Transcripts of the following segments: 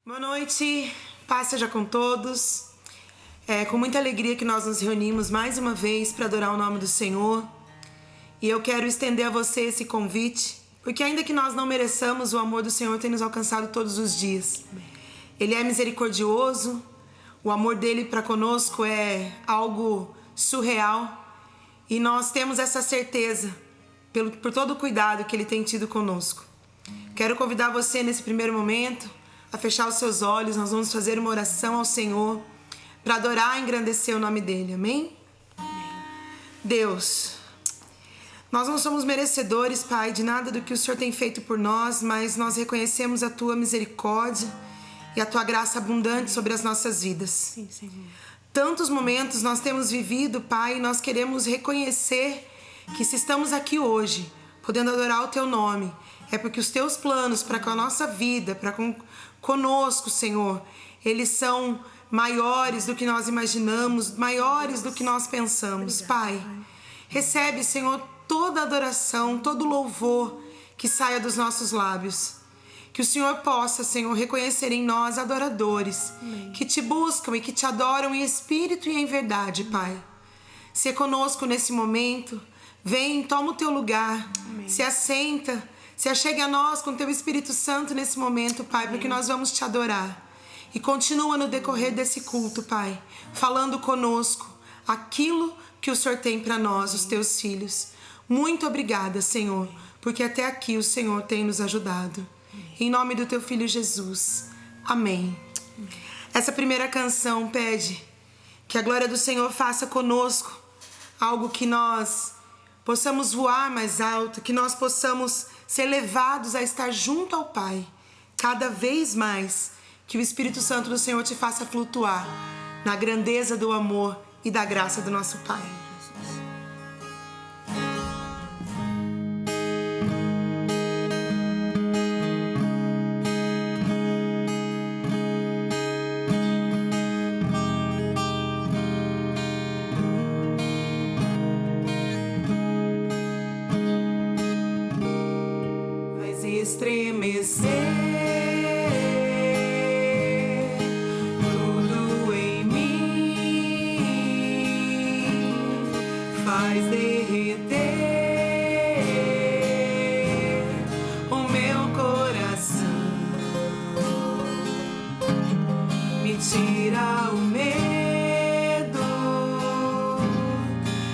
Boa noite, paz seja com todos. É com muita alegria que nós nos reunimos mais uma vez para adorar o nome do Senhor. E eu quero estender a você esse convite, porque ainda que nós não mereçamos, o amor do Senhor tem nos alcançado todos os dias. Ele é misericordioso, o amor dele para conosco é algo surreal. E nós temos essa certeza por todo o cuidado que ele tem tido conosco. Quero convidar você nesse primeiro momento a fechar os seus olhos. Nós vamos fazer uma oração ao Senhor para adorar e engrandecer o nome dele, amém? Deus, nós não somos merecedores, Pai, de nada do que o Senhor tem feito por nós, mas nós reconhecemos a tua misericórdia e a tua graça abundante sobre as nossas vidas. Sim, Senhor. Tantos momentos nós temos vivido, Pai, e nós queremos reconhecer que se estamos aqui hoje, podendo adorar o teu nome, é porque os teus planos para com a nossa vida, para conosco, Senhor, eles são maiores do que nós imaginamos, maiores do que nós pensamos. Pai, recebe, Senhor, toda adoração, todo louvor que saia dos nossos lábios. Que o Senhor possa, Senhor, reconhecer em nós adoradores, que te buscam e que te adoram em espírito e em verdade, Pai. Se conosco nesse momento, vem, toma o teu lugar, se assenta, se achegue a nós com teu Espírito Santo nesse momento, Pai, porque nós vamos te adorar. E continua no decorrer desse culto, Pai, falando conosco aquilo que o Senhor tem para nós, os teus filhos. Muito obrigada, Senhor, porque até aqui o Senhor tem nos ajudado. Em nome do teu Filho Jesus. Amém. Essa primeira canção pede que a glória do Senhor faça conosco algo que nós possamos voar mais alto, que nós possamos ser levados a estar junto ao Pai, cada vez mais, que o Espírito Santo do Senhor te faça flutuar na grandeza do amor e da graça do nosso Pai. Estremecer tudo em mim, faz derreter o meu coração, me tira o medo,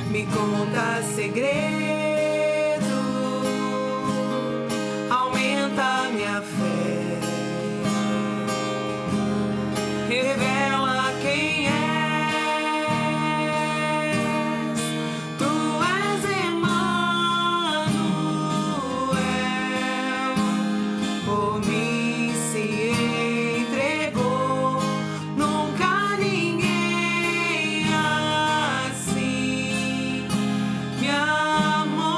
me conta segredos. Minha fé revela quem és. Tu és Emmanuel, por mim se entregou. Nunca ninguém assim me amou.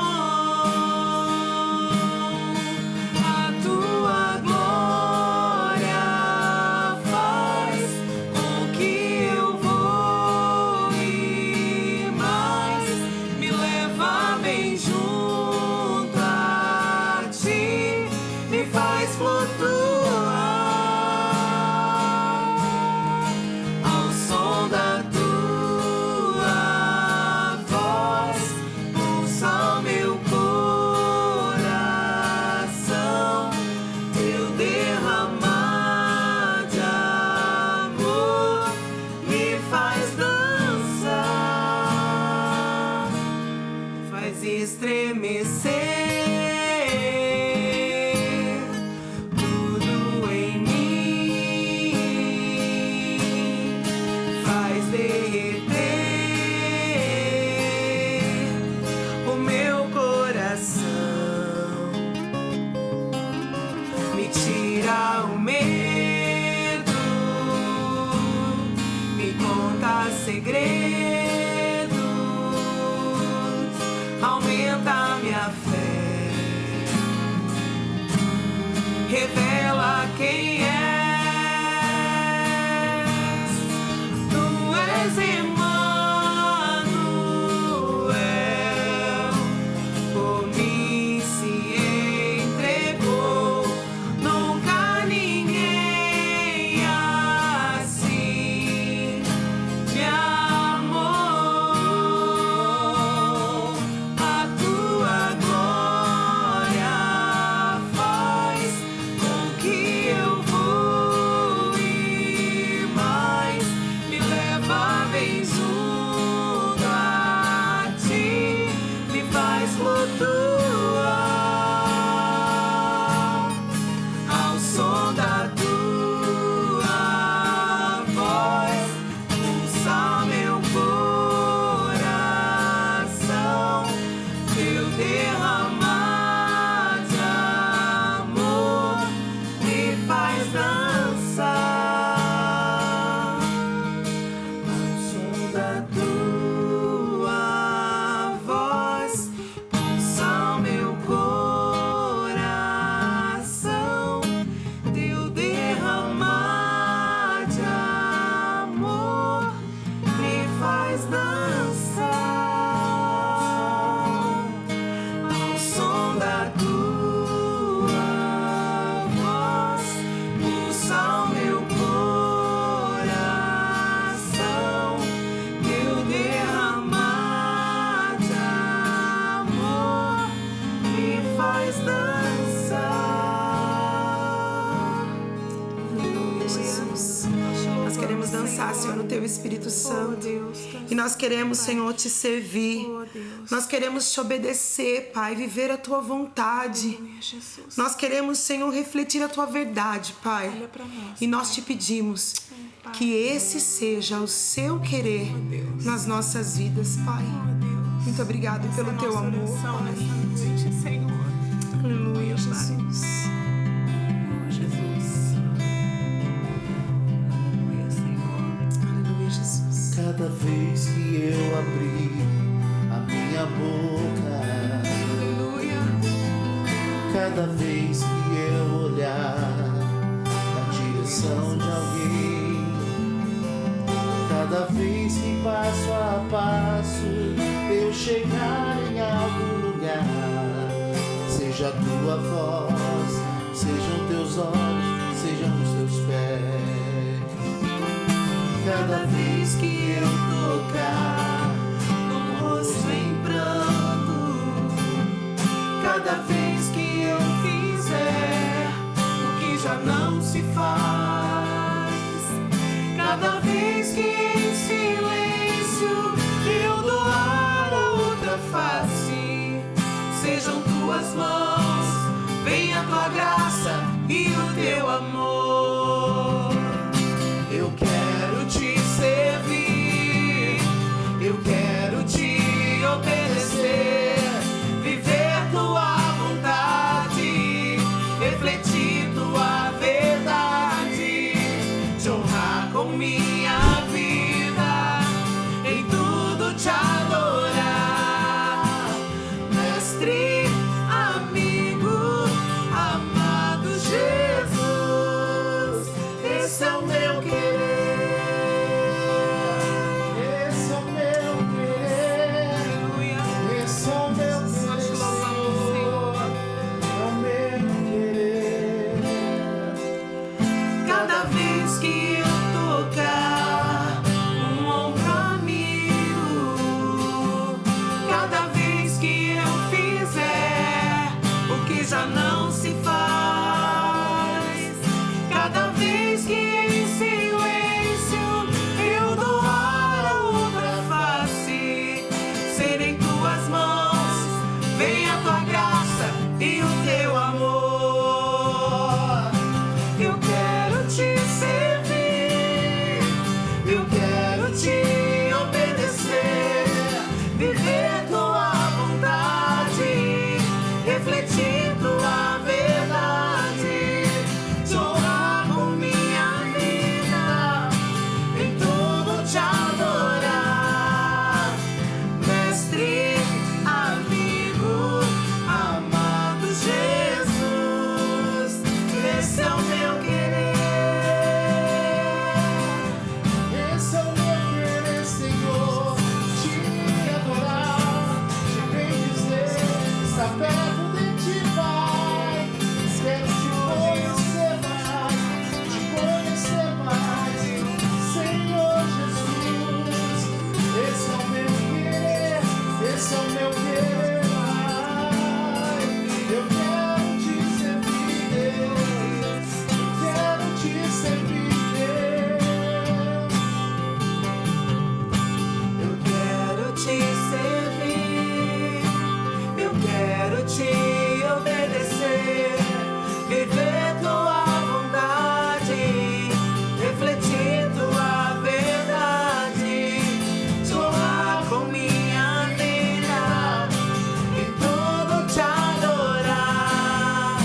Estremecer tudo em mim, faz derreter o meu coração, me tira o medo, me conta segredos. Aumenta minha fé, revela quem és. Tu és Emmanuel, por mim se entregou. Nunca ninguém dançar, Senhor, no Teu Espírito Santo. E nós queremos, Senhor, Te servir. Nós queremos Te obedecer, Pai, viver a Tua vontade. Nós queremos, Senhor, refletir a Tua verdade, Pai. E nós Te pedimos que esse seja o Seu querer nas nossas vidas, Pai. Muito obrigado pelo Teu amor, Pai. Aleluia, Jesus. Cada vez que eu abri a minha boca, Aleluia. cada vez que eu olhar na direção de alguém, cada vez que passo a passo eu chegar em algum lugar, seja a tua voz, sejam teus olhos, sejam os teus pés. Cada vez que eu tocar no rosto em pranto, cada vez que eu fizer o que já não se faz, cada vez que em silêncio eu doar a outra face, sejam tuas mãos, venha a tua graça e o teu amor. Eu quero te servir, eu quero te obedecer, viver tua vontade, refletir tua verdade, te honrar com minha vida, em tudo te adorar. Mestre, amigo, amado Jesus, esse é o meu querer. Já não se faz. Cada vez que em silêncio eu doar a outra face, serem tuas mãos, vem a tua graça e o teu amor. Eu quero te servir, eu quero te obedecer, viver tua vontade, refletir tua verdade, te honrar com minha vida, em tudo te adorar. Mestre, amigo, amado Jesus, esse é o meu querer. Esse é o meu querer, Senhor, te adorar, te bendizer, estar perto de ti, Pai. Quero te conhecer mais, Senhor Jesus. Esse é o meu querer, esse é o meu querer, Pai. Eu quero te servir, Deus. Eu quero te servir, Deus. Eu quero te servir, eu quero te obedecer, viver tua vontade, refletir tua verdade, te honrar com minha vida, em tudo te adorar.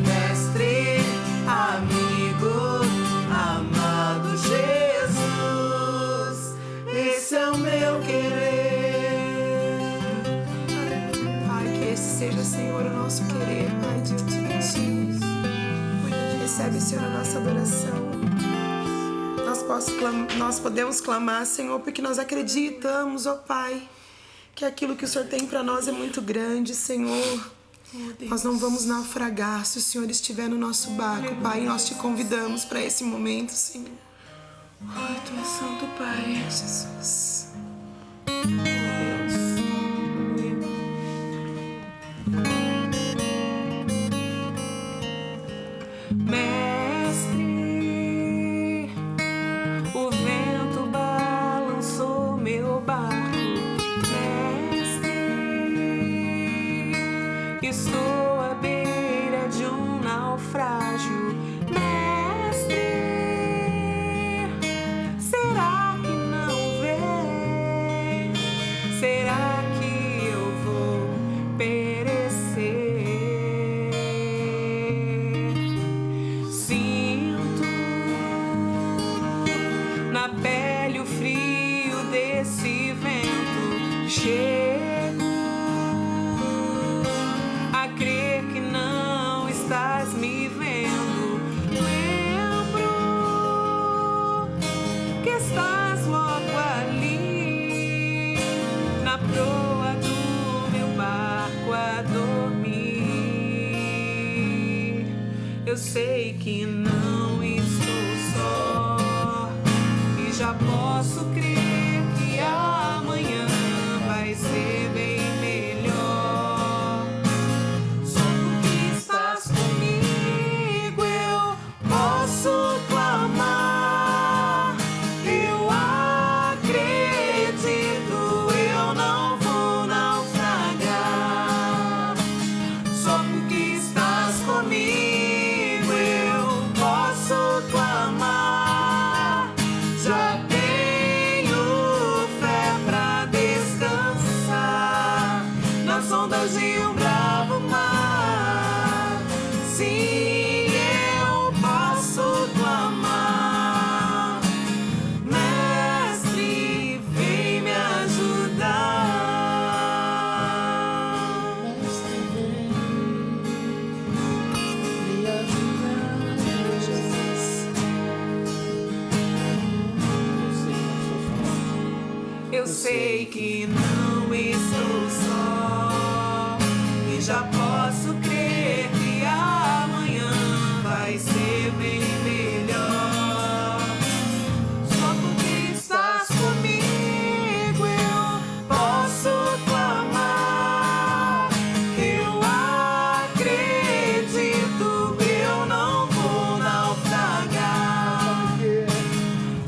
Mestre, amigo, amado Jesus, esse é o meu querer. Pai, que esse seja, Senhor, o nosso querer, Pai, diante de ti. Recebe, Senhor, a nossa adoração. Nós podemos clamar, Senhor, porque nós acreditamos, ó Pai, que aquilo que o Senhor tem para nós é muito grande, Senhor. Nós não vamos naufragar se o Senhor estiver no nosso barco, Pai. Nós te convidamos para esse momento, Senhor. Ai, Tu és santo, Pai. Jesus. Mestre, o na pele o frio desse vento. Chego a crer que não estás me vendo. Lembro que estás logo ali na proa do meu barco a dormir. Eu sei que não estou só e já posso crer que amanhã vai ser bem melhor. Só porque estás comigo eu posso clamar. Eu acredito, eu não vou naufragar. Só porque estás comigo eu posso clamar. Já tenho fé pra descansar nas ondas de um bravo mar. Sim, eu posso clamar. Mestre, vem me ajudar. Mestre, vem me ajudar, Jesus. Eu sei que não estou só e já posso crer que amanhã vai ser bem melhor. Só porque estás comigo eu posso clamar. Eu acredito, eu não vou naufragar.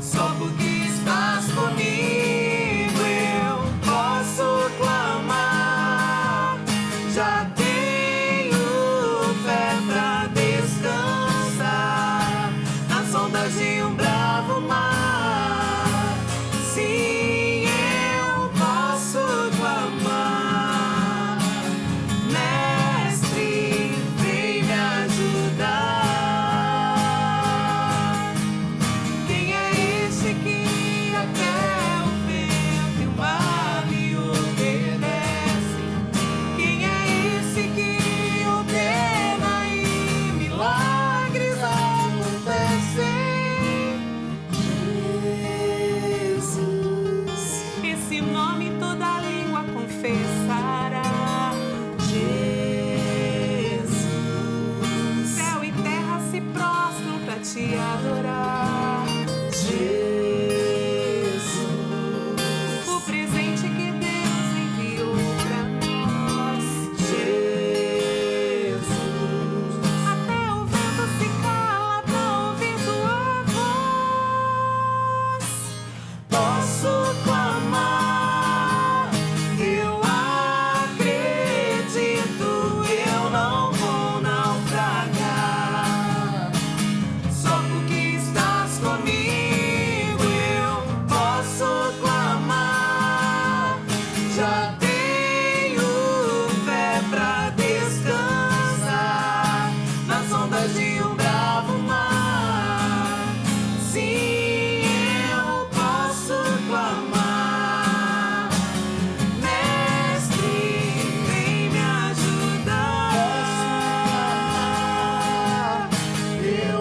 Só porque estás comigo eu posso clamar. Já tenho fé pra descansar nas ondas de um bravo mar. Sim, eu posso clamar. Mestre, vem me ajudar. Quem é esse que até o vento e o mar lhe obedece? Quem é esse que ordena e milagres acontecem? Jesus, esse nome toda língua confessará. Jesus, céu e terra se prostram pra te adorar. Jesus, o presente que Deus enviou pra nós. Jesus, até o vento se cala pra ouvir tua voz. Posso clamar. Eu acredito, eu não vou naufragar. Só porque estás comigo eu posso clamar. Já tenho fé pra descansar nas ondas de um bravo mar. Sim, eu posso clamar. Mestre, vem me ajudar. Eu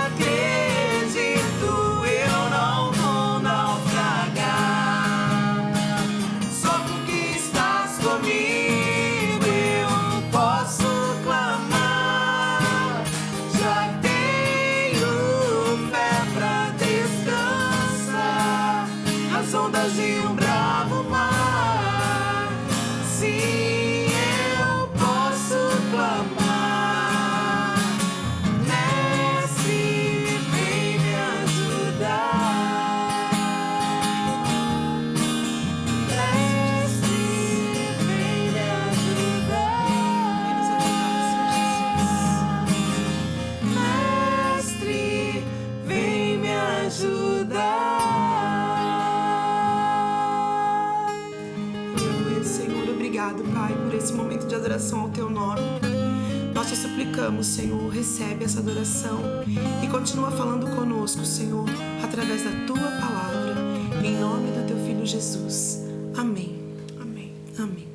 acredito, eu não vou naufragar. Só porque estás comigo eu posso clamar. Já tenho fé pra descansar nas ondas de um bravo mar. Sim, eu posso clamar. Mestre, vem me ajudar. Mestre, vem me ajudar. Mestre, vem me ajudar. Senhor, obrigado, Pai, por esse momento de adoração ao Teu nome. Nós te suplicamos suplicamos, Senhor, recebe essa adoração e continua falando conosco, Senhor, através da Tua palavra, em nome do Teu Filho Jesus. Amém. Amém. Amém.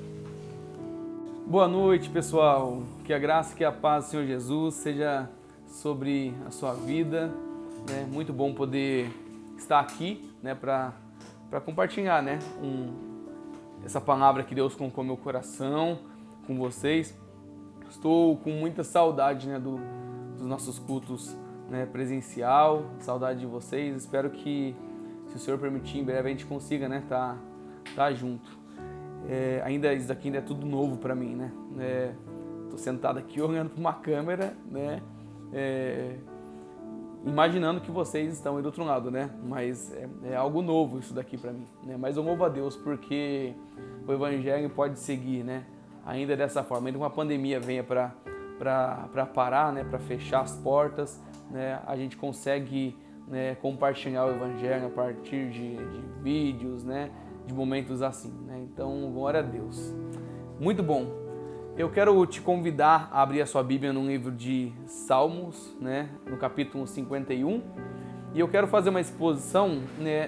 Boa noite, pessoal. Que a graça e que a paz do Senhor Jesus seja sobre a sua vida. Muito bom poder estar aqui, para compartilhar, essa palavra que Deus colocou no meu coração com vocês. Estou com muita saudade, dos nossos cultos, presencial, saudade de vocês. Espero que, se o Senhor permitir, em breve a gente consiga, tá junto. Ainda isso daqui ainda é tudo novo para mim, Tô sentado aqui olhando para uma câmera, imaginando que vocês estão aí do outro lado, Mas é algo novo isso daqui para mim, Mas eu louvo a Deus porque o Evangelho pode seguir, ainda dessa forma. Ainda uma pandemia venha para parar, para fechar as portas, a gente consegue compartilhar o Evangelho a partir de vídeos, de momentos assim, Então, glória a Deus. Muito bom. Eu quero te convidar a abrir a sua Bíblia no livro de Salmos, no capítulo 51. E eu quero fazer uma exposição,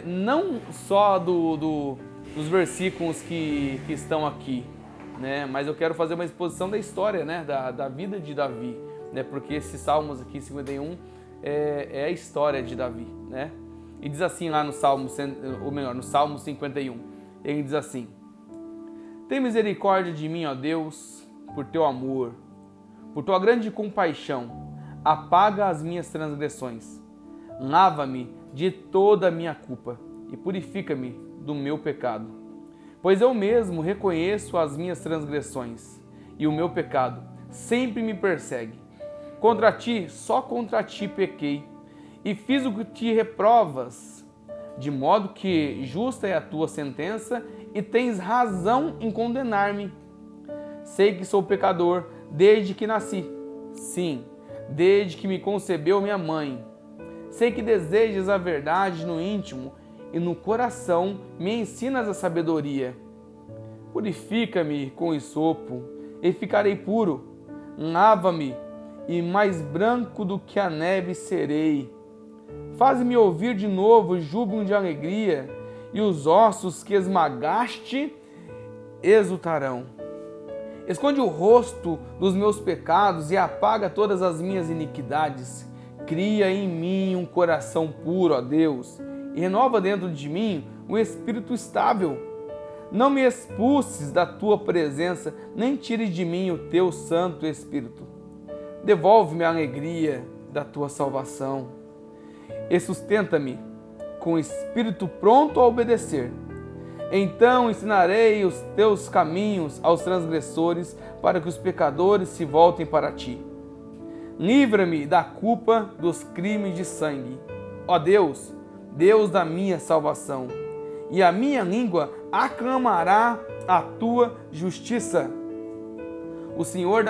não só dos versículos que estão aqui, mas eu quero fazer uma exposição da história, da vida de Davi, porque esses Salmos aqui, 51, é a história de Davi, E diz assim lá no Salmo, no Salmo 51, ele diz assim: tem misericórdia de mim, ó Deus, por teu amor, por tua grande compaixão, apaga as minhas transgressões, lava-me de toda a minha culpa e purifica-me do meu pecado. Pois eu mesmo reconheço as minhas transgressões e o meu pecado sempre me persegue. Contra ti, só contra ti pequei e fiz o que te reprovas, de modo que justa é a tua sentença e tens razão em condenar-me. Sei que sou pecador desde que nasci, sim, desde que me concebeu minha mãe. Sei que desejas a verdade no íntimo e no coração me ensinas a sabedoria. Purifica-me com esopo e ficarei puro. Lava-me e mais branco do que a neve serei. Faz-me ouvir de novo júbilo de alegria e os ossos que esmagaste exultarão. Esconde o rosto dos meus pecados e apaga todas as minhas iniquidades. Cria em mim um coração puro, ó Deus, e renova dentro de mim um espírito estável. Não me expulses da tua presença, nem tires de mim o teu Santo Espírito. Devolve-me a alegria da tua salvação e sustenta-me com espírito pronto a obedecer. Então ensinarei os teus caminhos aos transgressores, para que os pecadores se voltem para ti. Livra-me da culpa dos crimes de sangue. Ó Deus, Deus da minha salvação, e a minha língua aclamará a tua justiça. O Senhor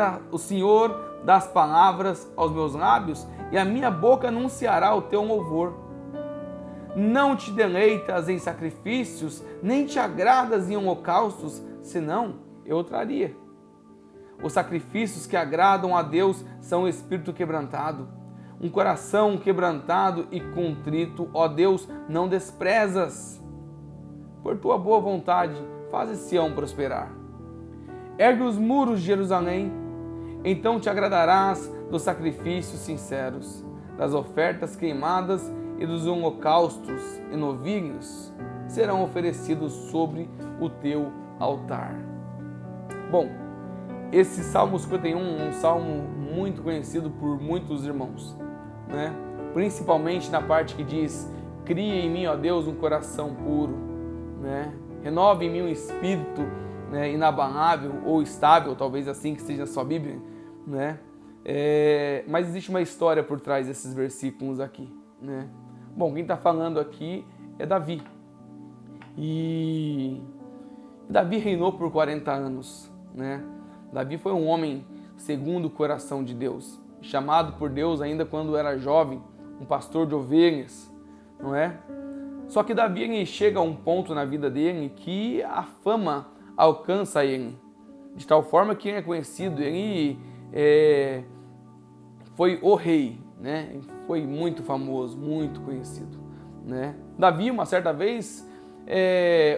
das palavras aos meus lábios, e a minha boca anunciará o teu louvor. Não te deleitas em sacrifícios, nem te agradas em holocaustos, senão eu traria. Os sacrifícios que agradam a Deus são o espírito quebrantado. Um coração quebrantado e contrito, ó Deus, não desprezas. Por tua boa vontade, fazes Sião prosperar. Ergue os muros de Jerusalém, então te agradarás dos sacrifícios sinceros, das ofertas queimadas e dos holocaustos e novilhos serão oferecidos sobre o teu altar. Bom, esse Salmo 51 é um salmo muito conhecido por muitos irmãos, Principalmente na parte que diz: cria em mim, ó Deus, um coração puro, renova em mim um espírito inabalável ou estável, talvez assim que esteja na sua Bíblia, Mas existe uma história por trás desses versículos aqui, Bom, quem está falando aqui é Davi. E Davi reinou por 40 anos, Davi foi um homem segundo o coração de Deus, chamado por Deus ainda quando era jovem, um pastor de ovelhas, não é? Só que Davi ele chega a um ponto na vida dele que a fama alcança ele, de tal forma que ele é conhecido, ele foi o rei, né? Foi muito famoso, muito conhecido, né? Davi, uma certa vez,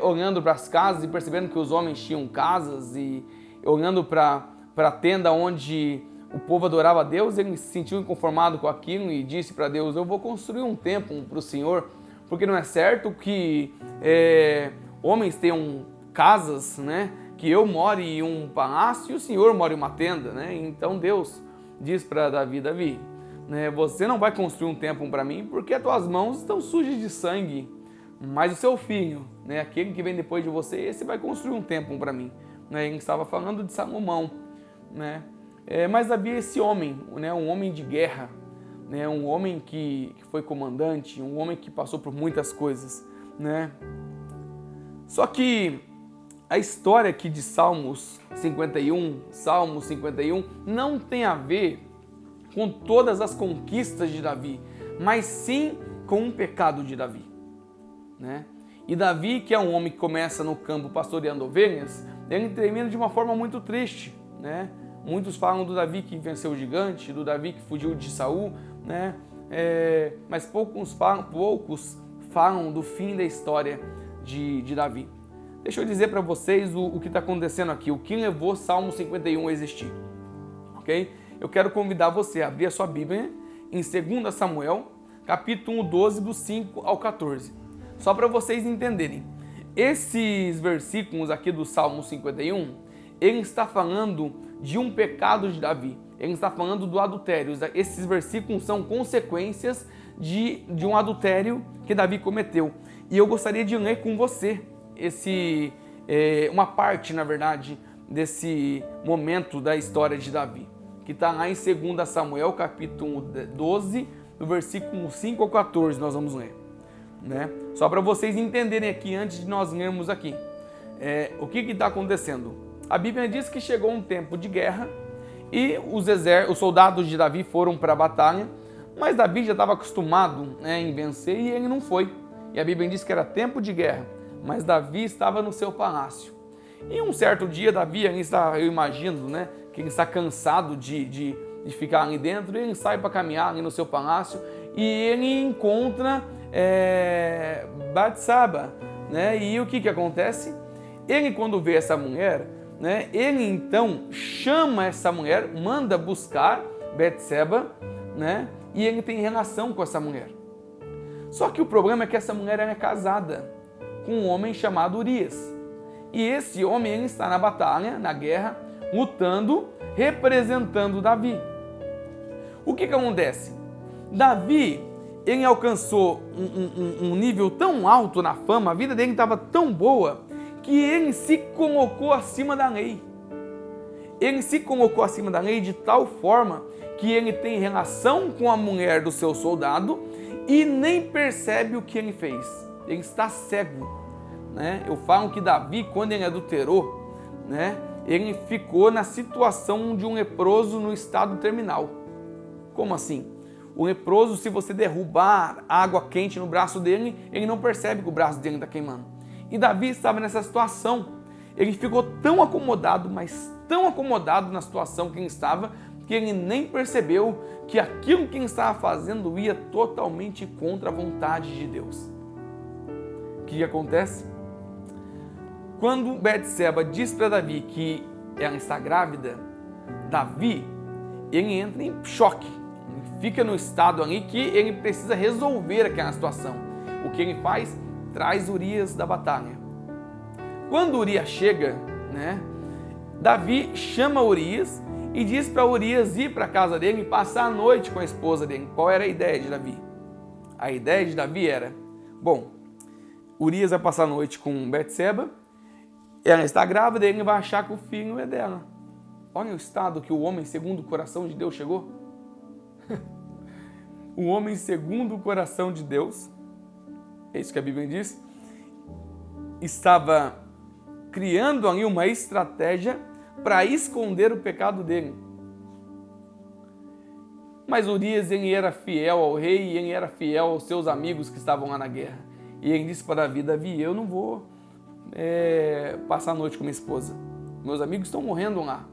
olhando para as casas e percebendo que os homens tinham casas e olhando para a tenda onde o povo adorava a Deus, ele se sentiu inconformado com aquilo e disse para Deus: eu vou construir um templo para o Senhor, porque não é certo que homens tenham casas, né? Que eu more em um palácio e o Senhor more em uma tenda, né? Então Deus diz para Davi: Davi, né, você não vai construir um templo para mim porque as tuas mãos estão sujas de sangue, mas o seu filho, né, aquele que vem depois de você, esse vai construir um templo para mim. Né? Ele estava falando de Salomão, né? Mas Davi é esse homem, né, um homem de guerra, né, um homem que foi comandante, um homem que passou por muitas coisas, né? Só que a história aqui de Salmos 51 não tem a ver com todas as conquistas de Davi, mas sim com um pecado de Davi, né? E Davi, que é um homem que começa no campo pastoreando ovelhas, ele termina de uma forma muito triste, né? Muitos falam do Davi que venceu o gigante, do Davi que fugiu de Saul, né? Mas poucos falam do fim da história de Davi. Deixa eu dizer para vocês o que está acontecendo aqui, o que levou Salmo 51 a existir, ok? Eu quero convidar você a abrir a sua Bíblia em 2 Samuel, capítulo 12, do 5 ao 14. Só para vocês entenderem, esses versículos aqui do Salmo 51, ele está falando de um pecado de Davi, ele está falando do adultério. Esses versículos são consequências de um adultério que Davi cometeu. E eu gostaria de ler com você uma parte, na verdade, desse momento da história de Davi, que está lá em 2 Samuel, capítulo 12, do versículo 5 ao 14, nós vamos ler, né? Só para vocês entenderem aqui, antes de nós lermos aqui, o que está acontecendo. A Bíblia diz que chegou um tempo de guerra e os soldados de Davi foram para a batalha, mas Davi já estava acostumado, né, em vencer e ele não foi. E a Bíblia diz que era tempo de guerra, mas Davi estava no seu palácio. E um certo dia, Davi, eu imagino, né, que ele está cansado de ficar ali dentro, e ele sai para caminhar ali no seu palácio e ele encontra Batseba, né? E o que acontece? Ele, quando vê essa mulher, né, ele então chama essa mulher, manda buscar Batseba, né? E ele tem relação com essa mulher. Só que o problema é que essa mulher é casada com um homem chamado Urias. E esse homem, ele está na batalha, na guerra, lutando, representando Davi. O que acontece? Davi, ele alcançou um nível tão alto na fama, a vida dele estava tão boa, que ele se colocou acima da lei. Ele se colocou acima da lei de tal forma que ele tem relação com a mulher do seu soldado e nem percebe o que ele fez. Ele está cego, né? Eu falo que Davi, quando ele adulterou, né, ele ficou na situação de um leproso no estado terminal. Como assim? O leproso, se você derrubar água quente no braço dele, ele não percebe que o braço dele está queimando. E Davi estava nessa situação. Ele ficou tão acomodado, mas tão acomodado na situação que ele estava, que ele nem percebeu que aquilo que ele estava fazendo ia totalmente contra a vontade de Deus. O que acontece? Quando Batseba diz para Davi que ela está grávida, Davi, ele entra em choque. Ele fica no estado ali que ele precisa resolver aquela situação. O que ele faz? Traz Urias da batalha. Quando Urias chega, né, Davi chama Urias e diz para Urias ir para a casa dele e passar a noite com a esposa dele. Qual era a ideia de Davi? A ideia de Davi era, bom, Urias vai passar a noite com Batseba, ela está grávida e ele vai achar que o filho é dela. Olha o estado que o homem segundo o coração de Deus chegou. O homem segundo o coração de Deus, é isso que a Bíblia diz, estava criando ali uma estratégia para esconder o pecado dele. Mas Urias, ele era fiel ao rei e ele era fiel aos seus amigos que estavam lá na guerra. E ele disse para Davi, Davi, eu não vou passar a noite com minha esposa. Meus amigos estão morrendo lá.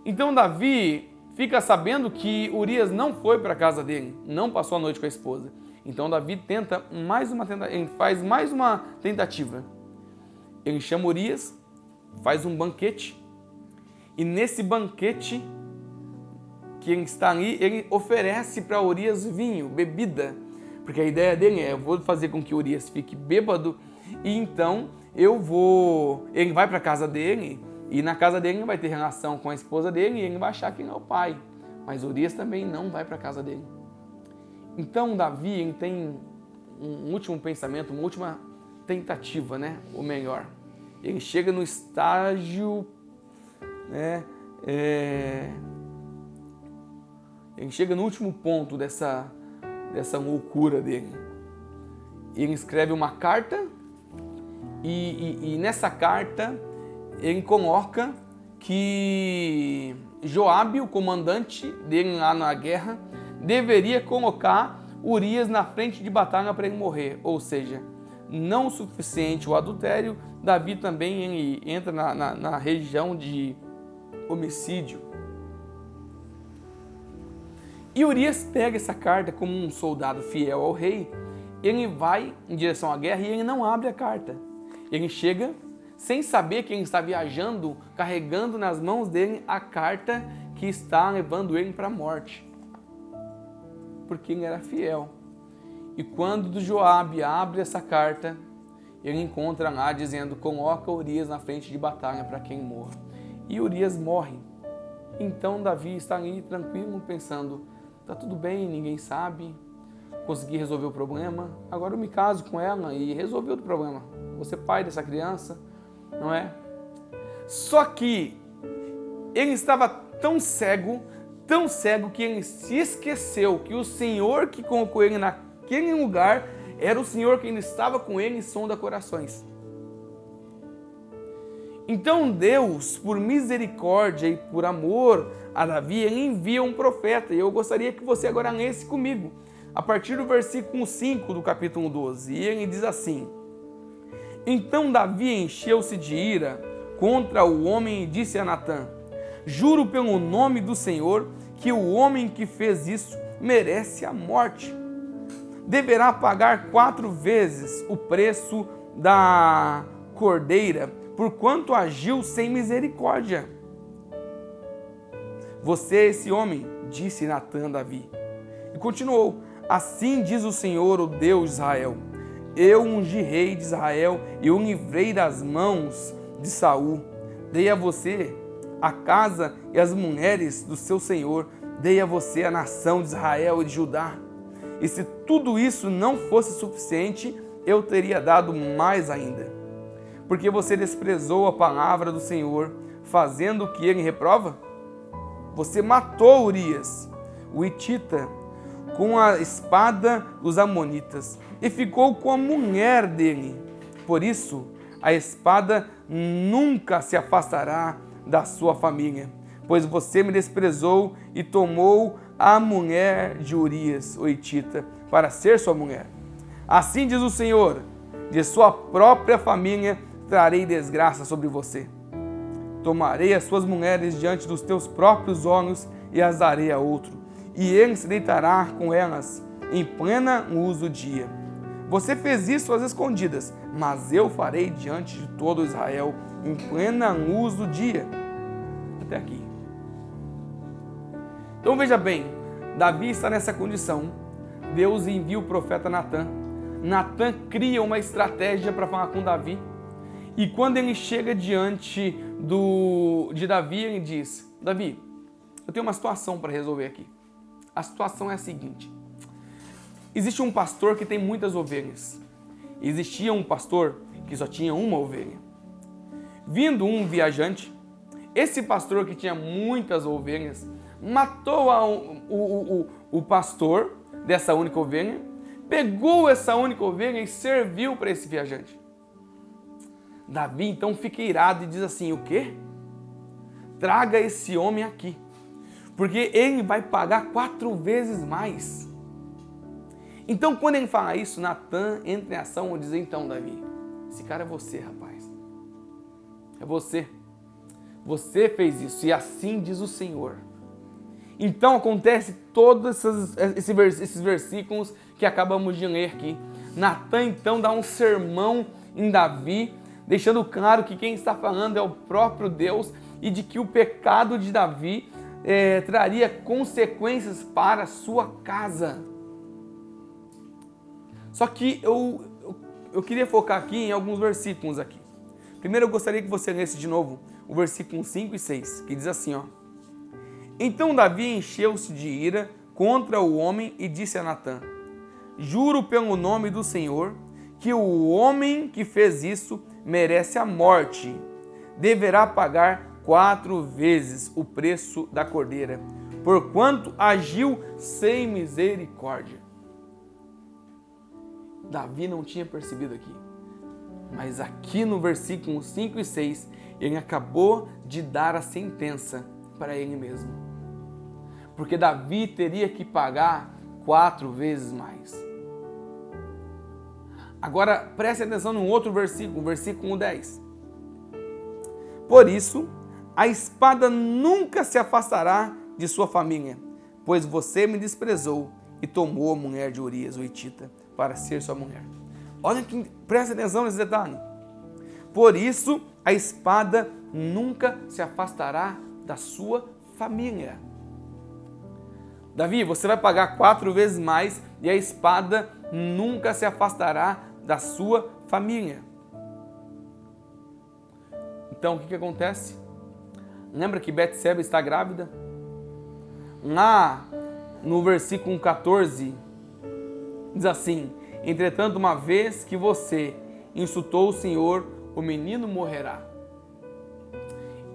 Então Davi fica sabendo que Urias não foi para a casa dele, não passou a noite com a esposa. Então Davi ele faz mais uma tentativa. Ele chama Urias, faz um banquete, e nesse banquete que ele está ali, ele oferece para Urias vinho, bebida, porque a ideia dele é: eu vou fazer com que Urias fique bêbado, e então ele vai para a casa dele, e na casa dele ele vai ter relação com a esposa dele, e ele vai achar que ele é o pai, mas Urias também não vai para a casa dele. Então Davi ele tem um último pensamento, uma última tentativa, né? Ou melhor, ele chega no estágio, né? Ele chega no último ponto dessa loucura dele. Ele escreve uma carta e nessa carta ele coloca que Joabe, o comandante dele lá na guerra, deveria colocar Urias na frente de batalha para ele morrer. Ou seja, não o suficiente o adultério, Davi também ele entra na região de homicídio. E Urias pega essa carta como um soldado fiel ao rei, ele vai em direção à guerra e ele não abre a carta. Ele chega sem saber que ele está viajando, carregando nas mãos dele a carta que está levando ele para a morte. Porque ele era fiel. E quando Joabe abre essa carta, ele encontra lá dizendo: coloca Urias na frente de batalha para quem morra. E Urias morre. Então Davi está ali tranquilo, pensando: tá tudo bem, ninguém sabe, consegui resolver o problema, agora eu me caso com ela e resolvi o problema. Vou ser pai dessa criança, não é? Só que ele estava tão cego que ele se esqueceu que o Senhor que colocou ele naquele lugar era o Senhor que ainda estava com ele e sonda corações. Então Deus, por misericórdia e por amor a Davi, ele envia um profeta. E eu gostaria que você agora lesse comigo, a partir do versículo 5 do capítulo 12. E ele diz assim: então Davi encheu-se de ira contra o homem e disse a Natã: juro pelo nome do Senhor que o homem que fez isso merece a morte. Deverá pagar 4 vezes o preço da cordeira, porquanto agiu sem misericórdia. Você é esse homem, disse Natã a Davi. E continuou: assim diz o Senhor, o Deus de Israel: eu ungi rei de Israel e o livrei das mãos de Saul. Dei a você a casa e as mulheres do seu senhor. Dei a você a nação de Israel e de Judá. E se tudo isso não fosse suficiente, eu teria dado mais ainda. Porque você desprezou a palavra do Senhor, fazendo o que ele reprova? Você matou Urias, o hitita, com a espada dos amonitas, e ficou com a mulher dele. Por isso, a espada nunca se afastará da sua família, pois você me desprezou e tomou a mulher de Urias, o hitita, para ser sua mulher. Assim diz o Senhor: de sua própria família trarei desgraça sobre você. Tomarei as suas mulheres diante dos teus próprios olhos e as darei a outro, e ele se deitará com elas em plena luz do dia. Você fez isso às escondidas, mas eu farei diante de todo Israel em plena luz do dia. Até aqui. Então veja bem, Davi está nessa condição. Deus envia o profeta Natã. Natã cria uma estratégia para falar com Davi. E quando ele chega diante de Davi, ele diz: Davi, eu tenho uma situação para resolver aqui. A situação é a seguinte: existe um pastor que tem muitas ovelhas. Existia um pastor que só tinha uma ovelha. Vindo um viajante, esse pastor que tinha muitas ovelhas matou o pastor dessa única ovelha, pegou essa única ovelha e serviu para esse viajante. Davi então fica irado e diz assim: o quê? Traga esse homem aqui, porque ele vai pagar 4 vezes mais. Então quando ele fala isso, Natã entra em ação e diz: então Davi, esse cara é você, rapaz. É você. Você fez isso, e assim diz o Senhor: Então acontece todos esses versículos que acabamos de ler aqui. Natan então dá um sermão em Davi, deixando claro que quem está falando é o próprio Deus e de que o pecado de Davi traria consequências para a sua casa. Só que eu queria focar aqui em alguns versículos aqui. Primeiro eu gostaria que você lesse de novo o versículo 5 e 6, que diz assim, ó. Então Davi encheu-se de ira contra o homem e disse a Natã: juro pelo nome do Senhor que o homem que fez isso merece a morte. Deverá pagar 4 vezes o preço da cordeira, porquanto agiu sem misericórdia. Davi não tinha percebido aqui, mas aqui no versículo 5 e 6, ele acabou de dar a sentença para ele mesmo. Porque Davi teria que pagar 4 vezes mais. Agora, preste atenção num outro versículo, versículo 10. Por isso, a espada nunca se afastará de sua família, pois você me desprezou e tomou a mulher de Urias, o hitita, para ser sua mulher. Olha que, preste atenção nesse detalhe. Por isso, a espada nunca se afastará da sua família. Davi, você vai pagar 4 vezes mais e a espada nunca se afastará da sua família. Então, o que acontece? Lembra que Betseba está grávida? Lá no versículo 14, diz assim: entretanto, uma vez que você insultou o Senhor, o menino morrerá.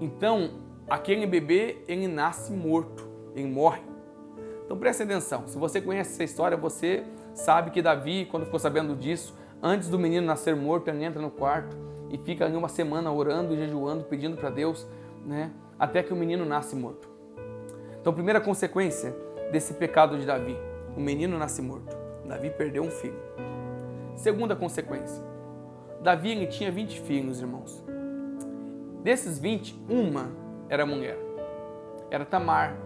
Então, aquele bebê, ele nasce morto, ele morre. Então preste atenção, se você conhece essa história, você sabe que Davi, quando ficou sabendo disso, antes do menino nascer morto, ele entra no quarto e fica ali uma semana orando e jejuando, pedindo para Deus, né, até que o menino nasce morto. Então, primeira consequência desse pecado de Davi, o menino nasce morto. Davi perdeu um filho. Segunda consequência, Davi ele tinha 20 filhos, irmãos. Desses 20, uma era mulher, era Tamar.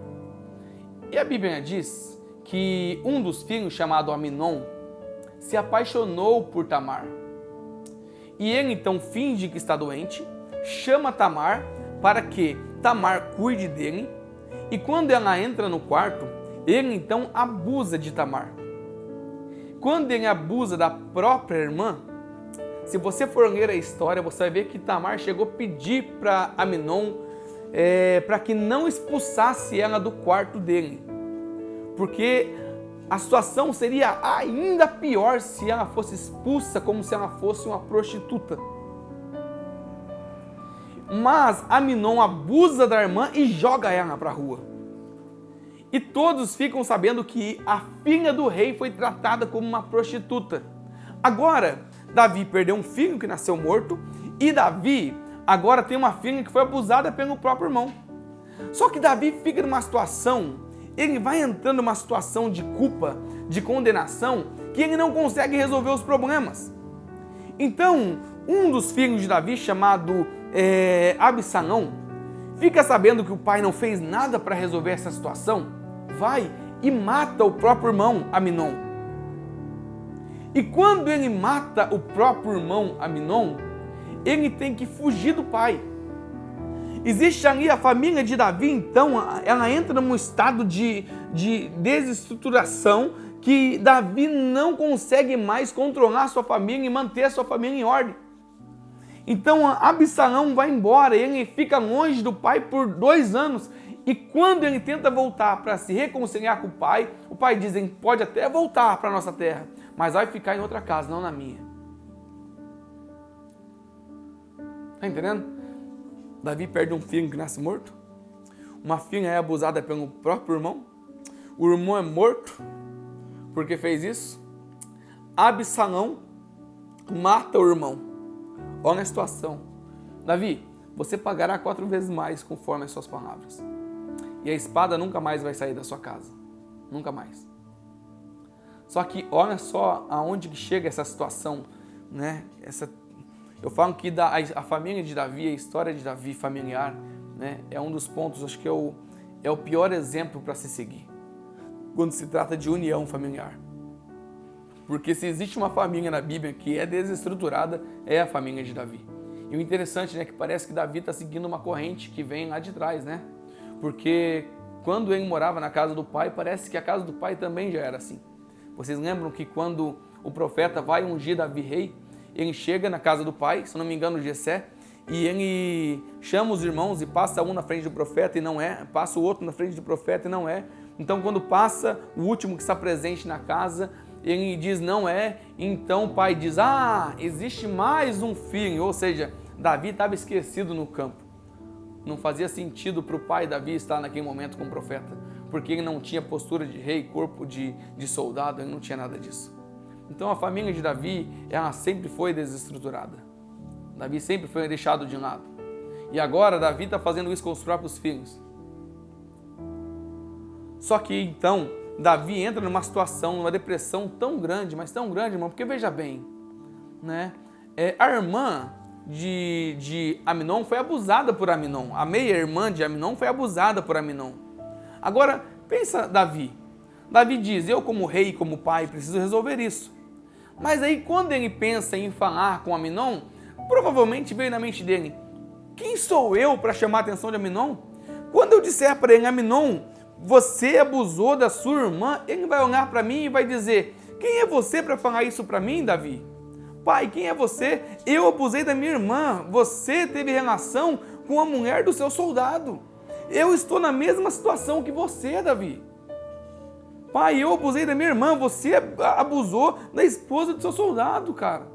E a Bíblia diz que um dos filhos, chamado Aminon, se apaixonou por Tamar. E ele então finge que está doente, chama Tamar para que Tamar cuide dele, e quando ela entra no quarto, ele então abusa de Tamar. Quando ele abusa da própria irmã, se você for ler a história, você vai ver que Tamar chegou a pedir para Aminon para que não expulsasse ela do quarto dele, porque a situação seria ainda pior se ela fosse expulsa como se ela fosse uma prostituta. Mas Aminon abusa da irmã e joga ela para a rua. E todos ficam sabendo que a filha do rei foi tratada como uma prostituta. Agora, Davi perdeu um filho que nasceu morto e Davi agora tem uma filha que foi abusada pelo próprio irmão. Só que Davi fica numa situação, ele vai entrando numa situação de culpa, de condenação, que ele não consegue resolver os problemas. Então, um dos filhos de Davi, chamado Absalão, fica sabendo que o pai não fez nada para resolver essa situação, vai e mata o próprio irmão Aminon. E quando ele mata o próprio irmão Aminon, ele tem que fugir do pai. Existe ali a família de Davi, então, ela entra num estado de desestruturação que Davi não consegue mais controlar a sua família e manter a sua família em ordem. Então, Absalão vai embora, ele fica longe do pai por 2 anos e quando ele tenta voltar para se reconciliar com o pai diz, pode até voltar para a nossa terra, mas vai ficar em outra casa, não na minha. Está entendendo? Davi perde um filho que nasce morto, uma filha é abusada pelo próprio irmão, o irmão é morto porque fez isso, Absalão mata o irmão. Olha a situação. Davi, você pagará 4 vezes mais conforme as suas palavras. E a espada nunca mais vai sair da sua casa. Nunca mais. Só que olha só aonde que chega essa situação, né? Eu falo que a família de Davi, a história de Davi familiar, né, é um dos pontos, acho que é o pior exemplo para se seguir quando se trata de união familiar. Porque se existe uma família na Bíblia que é desestruturada, é a família de Davi. E o interessante, né, que parece que Davi está seguindo uma corrente que vem lá de trás, né? Porque quando ele morava na casa do pai, parece que a casa do pai também já era assim. Vocês lembram que quando o profeta vai ungir Davi rei, ele chega na casa do pai, se não me engano, Jessé, e ele chama os irmãos e passa um na frente do profeta e não é, passa o outro na frente do profeta e não é. Então, quando passa o último que está presente na casa, ele diz não é, então o pai diz, existe mais um filho, ou seja, Davi estava esquecido no campo. Não fazia sentido para o pai Davi estar naquele momento com o profeta, porque ele não tinha postura de rei, corpo de soldado, ele não tinha nada disso. Então a família de Davi, ela sempre foi desestruturada. Davi sempre foi deixado de lado. E agora Davi está fazendo isso com os próprios filhos. Só que então Davi entra numa situação, numa depressão tão grande, mas tão grande, irmão, porque veja bem, né? A irmã de Aminon foi abusada por Aminon. A meia-irmã de Aminon foi abusada por Aminon. Agora, pensa Davi. Davi diz, eu como rei, como pai, preciso resolver isso. Mas aí quando ele pensa em falar com Aminon, provavelmente veio na mente dele, quem sou eu para chamar a atenção de Aminon? Quando eu disser para ele, Aminon, você abusou da sua irmã, ele vai olhar para mim e vai dizer, quem é você para falar isso para mim, Davi? Pai, quem é você? Eu abusei da minha irmã, você teve relação com a mulher do seu soldado. Eu estou na mesma situação que você, Davi. Pai, eu abusei da minha irmã, você abusou da esposa do seu soldado, cara.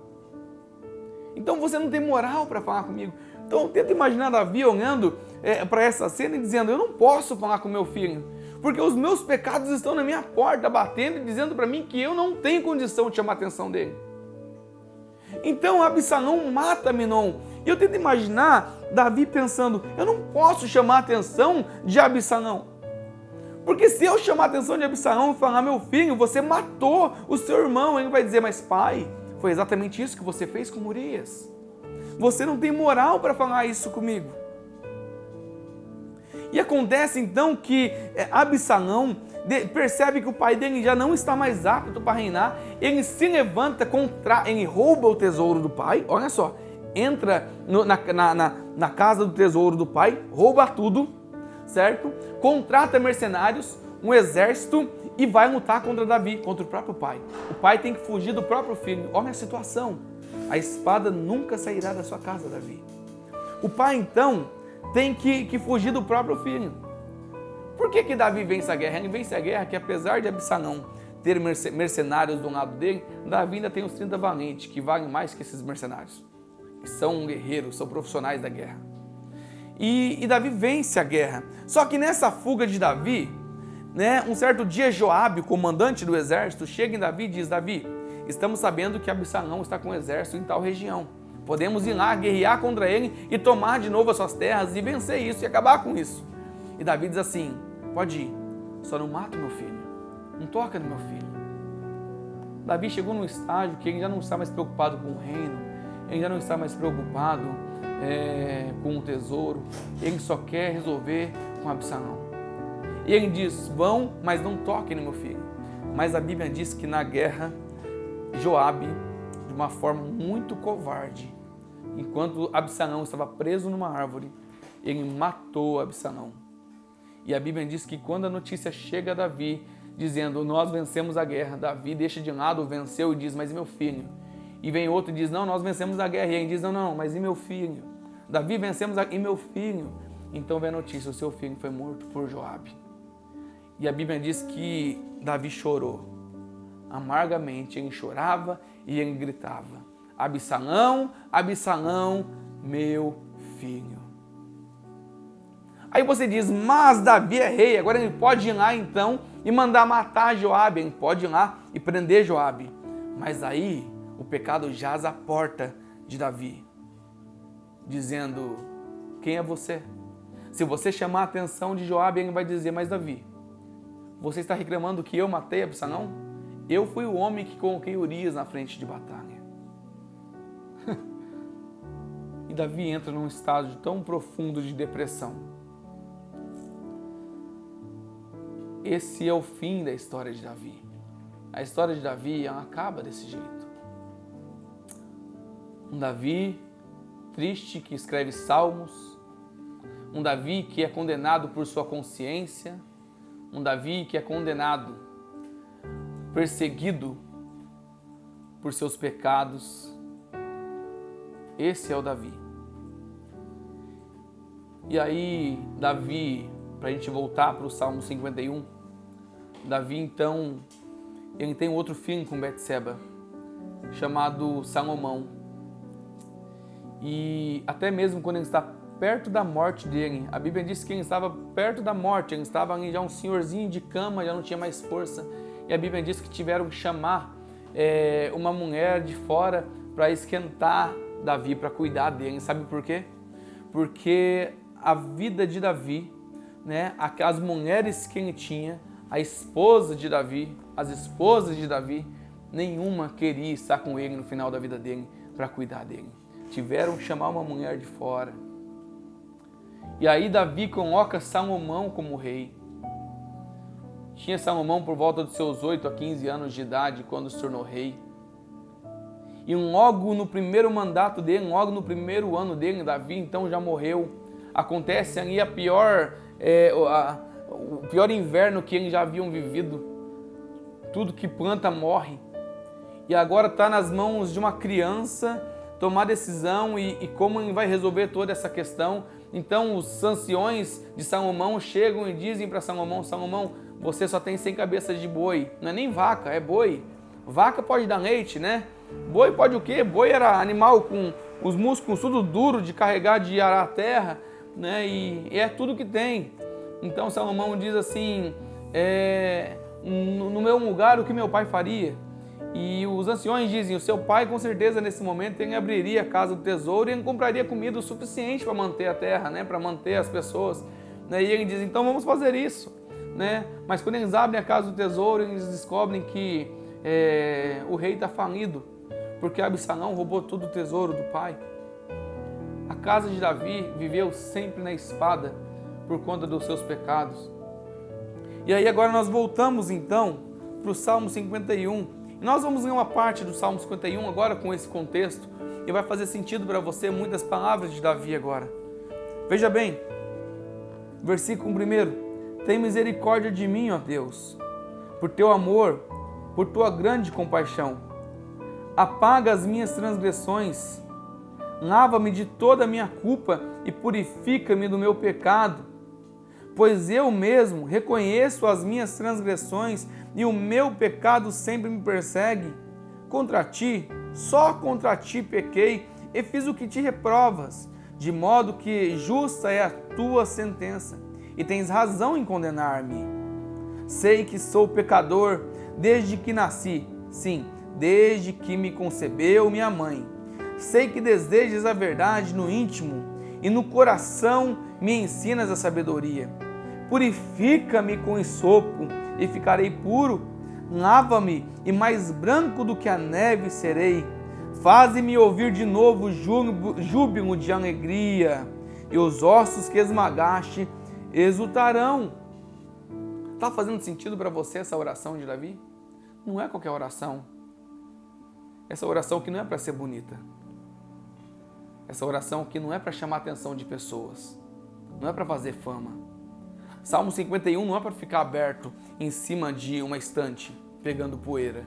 Então você não tem moral para falar comigo. Então tenta imaginar Davi olhando para essa cena e dizendo, eu não posso falar com meu filho, porque os meus pecados estão na minha porta, batendo e dizendo para mim que eu não tenho condição de chamar a atenção dele. Então Absalão mata Aminon. E eu tento imaginar Davi pensando, eu não posso chamar a atenção de Absalão. Porque se eu chamar a atenção de Absalão e falar, meu filho, você matou o seu irmão, ele vai dizer, mas pai, foi exatamente isso que você fez com Urias. Você não tem moral para falar isso comigo. E acontece então que Absalão percebe que o pai dele já não está mais apto para reinar, ele se levanta ele rouba o tesouro do pai, olha só, entra na casa do tesouro do pai, rouba tudo, certo? Contrata mercenários, um exército e vai lutar contra Davi, contra o próprio pai. O pai tem que fugir do próprio filho, olha a situação, a espada nunca sairá da sua casa, Davi. O pai então tem que fugir do próprio filho. Por que Davi vence a guerra? Ele vence a guerra que apesar de Absalão ter mercenários do lado dele, Davi ainda tem os 30 valentes, que valem mais que esses mercenários, que são guerreiros, são profissionais da guerra. E Davi vence a guerra. Só que nessa fuga de Davi, né, um certo dia Joabe, o comandante do exército, chega em Davi e diz, Davi, estamos sabendo que Absalão está com o exército em tal região. Podemos ir lá, guerrear contra ele e tomar de novo as suas terras e vencer isso e acabar com isso. E Davi diz assim, pode ir, só não mata o meu filho, não toca no meu filho. Davi chegou num estágio que ele já não está mais preocupado com o reino, ele já não está mais preocupado com o tesouro, ele só quer resolver com Absalão. E ele diz, vão, mas não toquem no meu filho. Mas a Bíblia diz que na guerra, Joabe, de uma forma muito covarde, enquanto Absalão estava preso numa árvore, ele matou Absalão. E a Bíblia diz que quando a notícia chega a Davi, dizendo, nós vencemos a guerra, Davi deixa de lado, venceu e diz, mas e meu filho? E vem outro e diz, não, nós vencemos a guerra. E ele diz, não, mas e meu filho? Davi, vencemos e meu filho? Então vem a notícia, o seu filho foi morto por Joabe. E a Bíblia diz que Davi chorou. Amargamente, ele chorava e ele gritava, Absalão, Absalão, meu filho. Aí você diz, mas Davi é rei, agora ele pode ir lá então e mandar matar Joabe, ele pode ir lá e prender Joabe. Mas aí o pecado jaz à porta de Davi, dizendo, quem é você? Se você chamar a atenção de Joabe, ele vai dizer, mas Davi, você está reclamando que eu matei Absalão? Eu fui o homem que coloquei Urias na frente de batalha. E Davi entra num estágio tão profundo de depressão. esse é o fim da história de Davi. A história de Davi acaba desse jeito. Um Davi triste que escreve salmos, um Davi que é condenado por sua consciência, um Davi que é condenado, perseguido por seus pecados. Esse é o Davi. E aí, Davi, para a gente voltar para o Salmo 51, Davi, então, ele tem outro filho com Betseba, chamado Salomão. E até mesmo quando ele está perto da morte dele, a Bíblia diz que ele estava perto da morte, ele estava ali já um senhorzinho de cama, já não tinha mais força. E a Bíblia diz que tiveram que chamar uma mulher de fora para esquentar Davi, para cuidar dele. Sabe por quê? Porque a vida de Davi, né, as mulheres que ele tinha, a esposa de Davi, as esposas de Davi, nenhuma queria estar com ele no final da vida dele para cuidar dele. Tiveram que chamar uma mulher de fora. E aí Davi coloca Salomão como rei. Tinha Salomão por volta dos seus 8 a 15 anos de idade quando se tornou rei. E logo no primeiro mandato dele, logo no primeiro ano dele, Davi então já morreu. Acontece ali o pior inverno que eles já haviam vivido. Tudo que planta morre. E agora está nas mãos de uma criança tomar decisão e como ele vai resolver toda essa questão. Então os anciões de Salomão chegam e dizem para Salomão: Salomão, você só tem 100 cabeças de boi. Não é nem vaca, é boi. Vaca pode dar leite, né? Boi pode o quê? Boi era animal com os músculos tudo duro de carregar, de arar a terra, né? E é tudo que tem. Então Salomão diz assim, no meu lugar o que meu pai faria? E os anciões dizem, o seu pai com certeza nesse momento ele abriria a casa do tesouro e ele compraria comida o suficiente para manter a terra, né? Para manter as pessoas, né? E ele diz, então vamos fazer isso, né? Mas quando eles abrem a casa do tesouro, eles descobrem que o rei está falido, porque Absalão roubou todo o tesouro do pai. A casa de Davi viveu sempre na espada por conta dos seus pecados. E aí agora nós voltamos então para o Salmo 51. Nós vamos ler uma parte do Salmo 51 agora com esse contexto e vai fazer sentido para você muitas palavras de Davi agora. Veja bem, versículo 1. Tem misericórdia de mim, ó Deus, por teu amor, por tua grande compaixão. Apaga as minhas transgressões, lava-me de toda a minha culpa e purifica-me do meu pecado. Pois eu mesmo reconheço as minhas transgressões e o meu pecado sempre me persegue. Contra ti, só contra ti pequei e fiz o que te reprovas, de modo que justa é a tua sentença e tens razão em condenar-me. Sei que sou pecador desde que nasci, sim, desde que me concebeu minha mãe. Sei que desejas a verdade no íntimo e no coração me ensinas a sabedoria. Purifica-me com esopo e ficarei puro. Lava-me e mais branco do que a neve serei. Faze-me ouvir de novo júbilo de alegria, e os ossos que esmagaste exultarão. Está fazendo sentido para você essa oração de Davi? Não é qualquer oração. Essa oração que não é para ser bonita. Essa oração que não é para chamar a atenção de pessoas. Não é para fazer fama. Salmo 51 não é para ficar aberto em cima de uma estante, pegando poeira,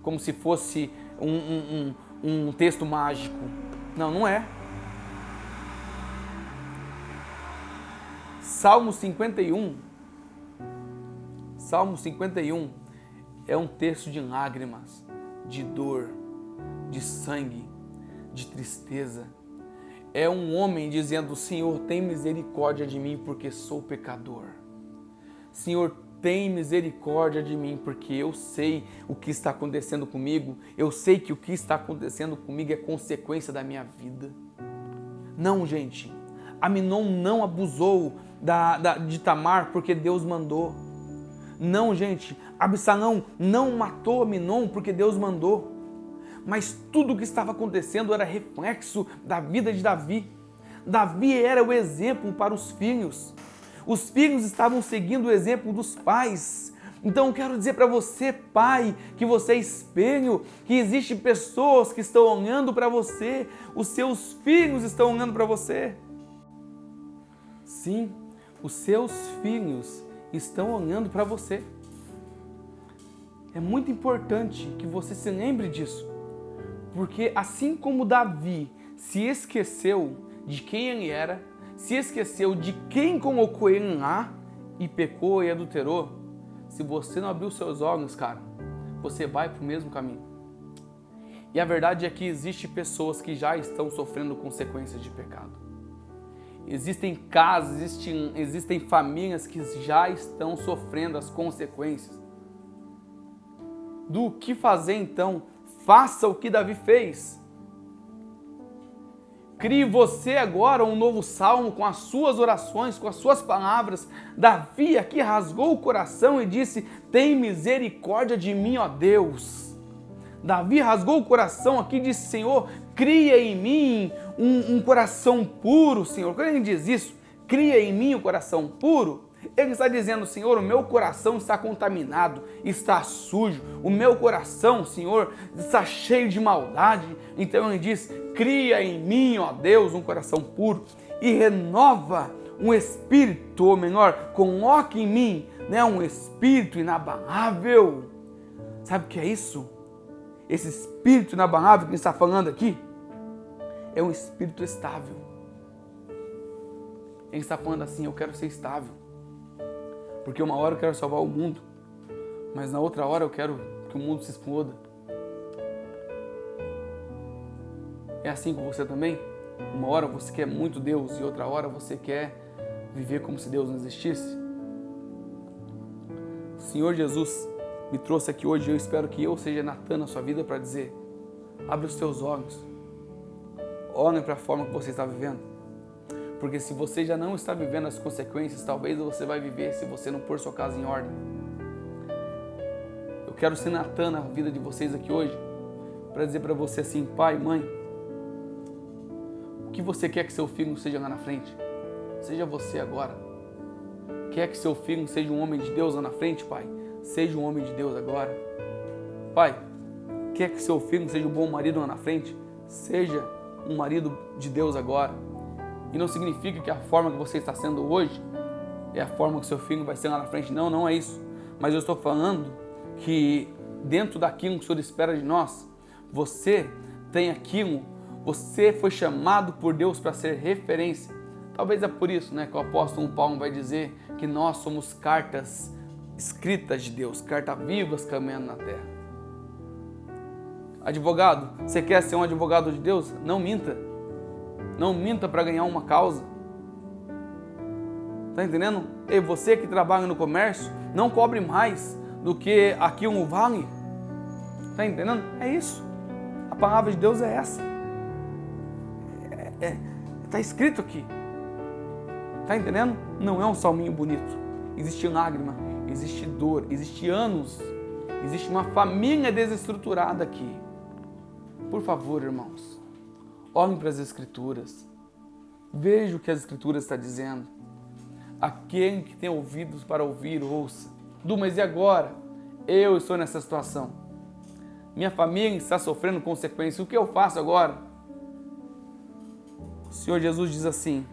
como se fosse um texto mágico. Não, não é. Salmo 51 é um texto de lágrimas, de dor, de sangue, de tristeza. É um homem dizendo, Senhor, tem misericórdia de mim porque sou pecador. Senhor, tem misericórdia de mim porque eu sei o que está acontecendo comigo. Eu sei que o que está acontecendo comigo é consequência da minha vida. Não, gente. Aminon não abusou de Tamar porque Deus mandou. Não, gente. Absalão não matou Aminon porque Deus mandou. Mas tudo o que estava acontecendo era reflexo da vida de Davi. Davi era o exemplo para os filhos. Os filhos estavam seguindo o exemplo dos pais. Então eu quero dizer para você, pai, que você é espelho, que existem pessoas que estão olhando para você, os seus filhos estão olhando para você. Sim, os seus filhos estão olhando para você. É muito importante que você se lembre disso, porque assim como Davi se esqueceu de quem ele era, se esqueceu de quem colocou ele lá e pecou e adulterou, se você não abrir os seus olhos, cara, você vai para o mesmo caminho. E a verdade é que existem pessoas que já estão sofrendo consequências de pecado. Existem casas, existem famílias que já estão sofrendo as consequências. Do que fazer então? Faça o que Davi fez. Crie você agora um novo salmo com as suas orações, com as suas palavras. Davi aqui rasgou o coração e disse: tem misericórdia de mim, ó Deus. Davi rasgou o coração aqui e disse: Senhor, cria em mim um coração puro, Senhor. Quando ele diz isso, cria em mim um coração puro, ele está dizendo: Senhor, o meu coração está contaminado, está sujo, o meu coração, Senhor, está cheio de maldade. Então ele diz: cria em mim, ó Deus, um coração puro e renova um espírito, ou melhor, coloque em mim, um espírito inabalável. Sabe o que é isso? Esse espírito inabalável que ele está falando aqui é um espírito estável. Ele está falando assim: eu quero ser estável. Porque uma hora eu quero salvar o mundo, mas na outra hora eu quero que o mundo se exploda. É assim com você também? Uma hora você quer muito Deus e outra hora você quer viver como se Deus não existisse? O Senhor Jesus me trouxe aqui hoje e eu espero que eu seja Natan na sua vida para dizer: abre os teus olhos, olhem para a forma que você está vivendo. Porque se você já não está vivendo as consequências, talvez você vai viver se você não pôr sua casa em ordem. Eu quero ser Natan na vida de vocês aqui hoje, para dizer para você assim: pai, mãe, o que você quer que seu filho seja lá na frente? Seja você agora. Quer que seu filho seja um homem de Deus lá na frente, pai? Seja um homem de Deus agora. Pai, quer que seu filho seja um bom marido lá na frente? Seja um marido de Deus agora. E não significa que a forma que você está sendo hoje é a forma que seu filho vai ser lá na frente. Não, não é isso. Mas eu estou falando que dentro daquilo que o Senhor espera de nós, você tem aquilo, você foi chamado por Deus para ser referência. Talvez é por isso, que o apóstolo Paulo vai dizer que nós somos cartas escritas de Deus, cartas vivas caminhando na terra. Advogado, você quer ser um advogado de Deus? Não minta. Não minta para ganhar uma causa. Tá entendendo? E você que trabalha no comércio, não cobre mais do que aquilo vale. Tá entendendo? É isso. A palavra de Deus é essa. Tá escrito aqui. Tá entendendo? Não é um salminho bonito. Existe lágrima, existe dor, existe anos, existe uma família desestruturada aqui. Por favor, irmãos, olhem para as Escrituras. Veja o que as Escrituras estão dizendo. Aquele que tem ouvidos para ouvir, ouça. Mas e agora? Eu estou nessa situação. Minha família está sofrendo consequências. O que eu faço agora? O Senhor Jesus diz assim,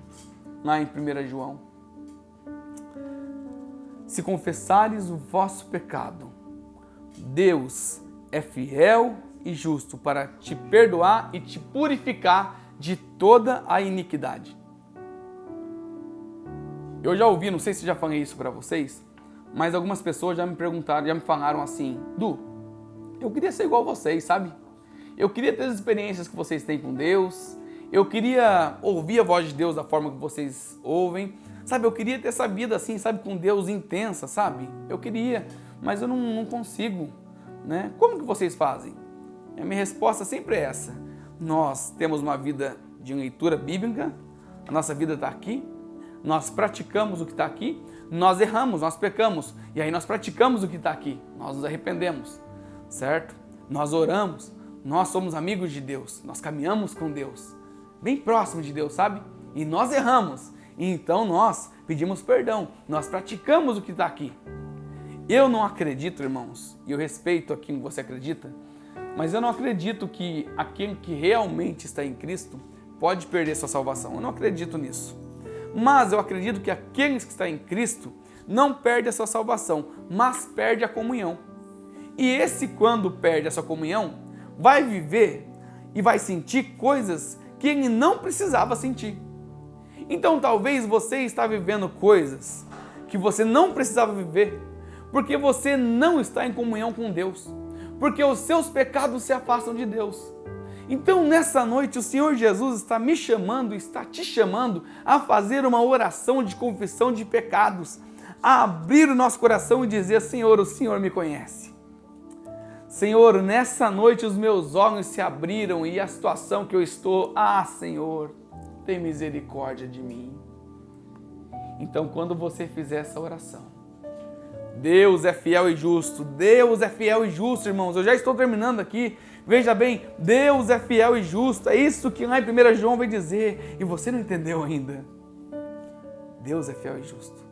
lá em 1 João: se confessares o vosso pecado, Deus é fiel e justo para te perdoar e te purificar de toda a iniquidade. Eu já ouvi, não sei se já falei isso para vocês, mas algumas pessoas já me perguntaram, já me falaram assim: Du, eu queria ser igual a vocês, sabe? Eu queria ter as experiências que vocês têm com Deus, eu queria ouvir a voz de Deus da forma que vocês ouvem, sabe? Eu queria ter essa vida assim, sabe? Com Deus intensa, sabe? Eu queria, mas eu não consigo, né? Como que vocês fazem? A minha resposta sempre é essa: nós temos uma vida de leitura bíblica, a nossa vida está aqui, nós praticamos o que está aqui, nós erramos, nós pecamos, e aí nós praticamos o que está aqui, nós nos arrependemos, certo? Nós oramos, nós somos amigos de Deus, nós caminhamos com Deus, bem próximo de Deus, sabe? E nós erramos, e então nós pedimos perdão, nós praticamos o que está aqui. Eu não acredito, irmãos, e eu respeito a quem você acredita, mas eu não acredito que aquele que realmente está em Cristo pode perder sua salvação. Eu não acredito nisso. Mas eu acredito que aqueles que estão em Cristo não perdem a sua salvação, mas perde a comunhão. E esse, quando perde a sua comunhão, vai viver e vai sentir coisas que ele não precisava sentir. Então talvez você está vivendo coisas que você não precisava viver, porque você não está em comunhão com Deus, porque os seus pecados se afastam de Deus. Então nessa noite o Senhor Jesus está me chamando, está te chamando a fazer uma oração de confissão de pecados, a abrir o nosso coração e dizer: Senhor, o Senhor me conhece. Senhor, nessa noite os meus olhos se abriram e a situação que eu estou, Senhor, tem misericórdia de mim. Então quando você fizer essa oração, Deus é fiel e justo, Deus é fiel e justo, irmãos. Eu já estou terminando aqui. Veja bem, Deus é fiel e justo. É isso que lá em 1 João vai dizer. E você não entendeu ainda. Deus é fiel e justo.